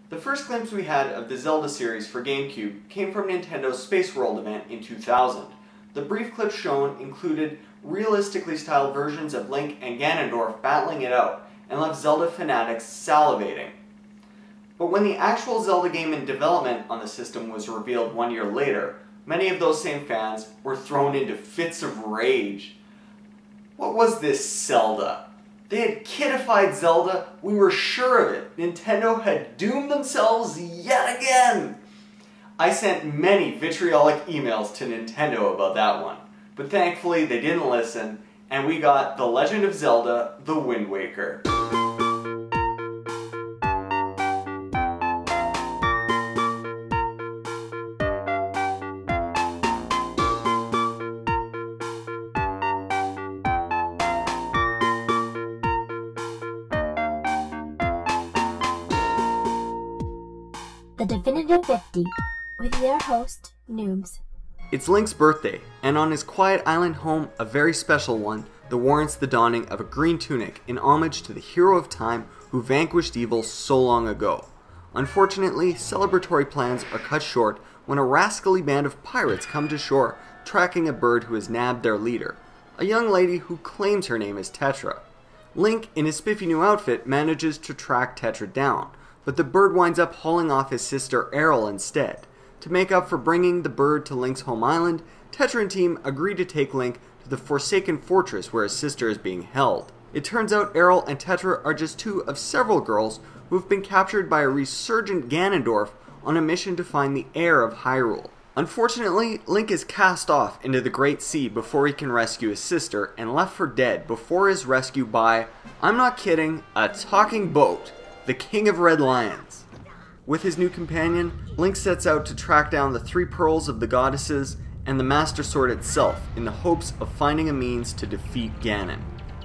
The first glimpse we had of the Zelda series for GameCube came from Nintendo's Spaceworld event in 2000. The brief clip shown included realistically styled versions of Link and Ganondorf battling it out, and left Zelda fanatics salivating. But when the actual Zelda game in development on the system was revealed 1 year later, many of those same fans were thrown into fits of rage. What was this Zelda? They had kidified Zelda, we were sure of it. Nintendo had doomed themselves yet again! I sent many vitriolic emails to Nintendo about that one, but thankfully they didn't listen, and we got The Legend of Zelda: The Wind Waker. The Definitive 50, with your host, Noobs. It's Link's birthday, and on his quiet island home, a very special one, the warrants the donning of a green tunic in homage to the hero of time who vanquished evil so long ago. Unfortunately, celebratory plans are cut short when a rascally band of pirates come to shore tracking a bird who has nabbed their leader, a young lady who claims her name is Tetra. Link, in his spiffy new outfit, manages to track Tetra down, but the bird winds up hauling off his sister Aryll instead. To make up for bringing the bird to Link's home island, Tetra and team agree to take Link to the Forsaken Fortress where his sister is being held. It turns out Aryll and Tetra are just two of several girls who have been captured by a resurgent Ganondorf on a mission to find the heir of Hyrule. Unfortunately, Link is cast off into the Great Sea before he can rescue his sister and left for dead before his rescue by, I'm not kidding, a talking boat, the King of Red Lions. With his new companion, Link sets out to track down the 3 pearls of the goddesses and the Master Sword itself in the hopes of finding a means to defeat Ganon.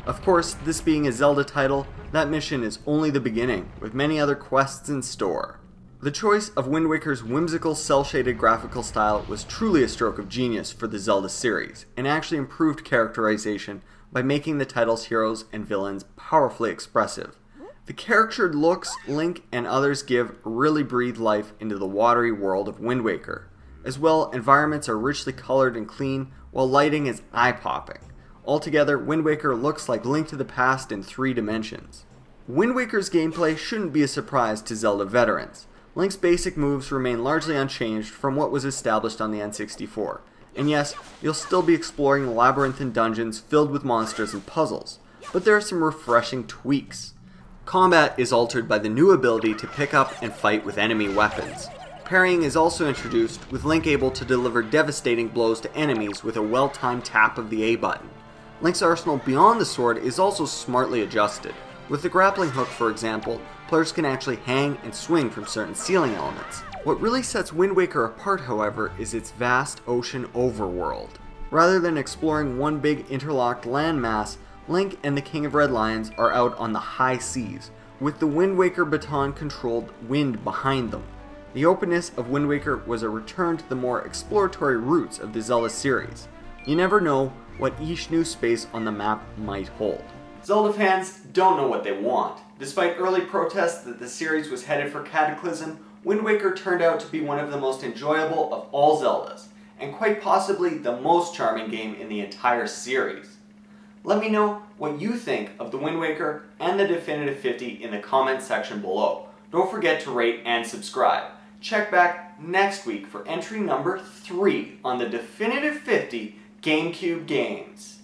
Of course, this being a Zelda title, that mission is only the beginning, with many other quests in store. The choice of Wind Waker's whimsical cel-shaded graphical style was truly a stroke of genius for the Zelda series, and actually improved characterization by making the title's heroes and villains powerfully expressive. The caricatured looks Link and others give really breathe life into the watery world of Wind Waker. As well, environments are richly colored and clean, while lighting is eye-popping. Altogether, Wind Waker looks like Link to the Past in 3 dimensions. Wind Waker's gameplay shouldn't be a surprise to Zelda veterans. Link's basic moves remain largely unchanged from what was established on the N64. And yes, you'll still be exploring labyrinthine dungeons filled with monsters and puzzles, but there are some refreshing tweaks. Combat is altered by the new ability to pick up and fight with enemy weapons. Parrying is also introduced, with Link able to deliver devastating blows to enemies with a well-timed tap of the A button. Link's arsenal beyond the sword is also smartly adjusted. With the grappling hook, for example, players can actually hang and swing from certain ceiling elements. What really sets Wind Waker apart, however, is its vast ocean overworld. Rather than exploring one big interlocked landmass, Link and the King of Red Lions are out on the high seas, with the Wind Waker baton-controlled wind behind them. The openness of Wind Waker was a return to the more exploratory roots of the Zelda series. You never know what each new space on the map might hold. Zelda fans don't know what they want. Despite early protests that the series was headed for cataclysm, Wind Waker turned out to be one of the most enjoyable of all Zeldas, and quite possibly the most charming game in the entire series. Let me know what you think of the Wind Waker and the Definitive 50 in the comment section below. Don't forget to rate and subscribe. Check back next week for entry number 3 on the Definitive 50 GameCube games.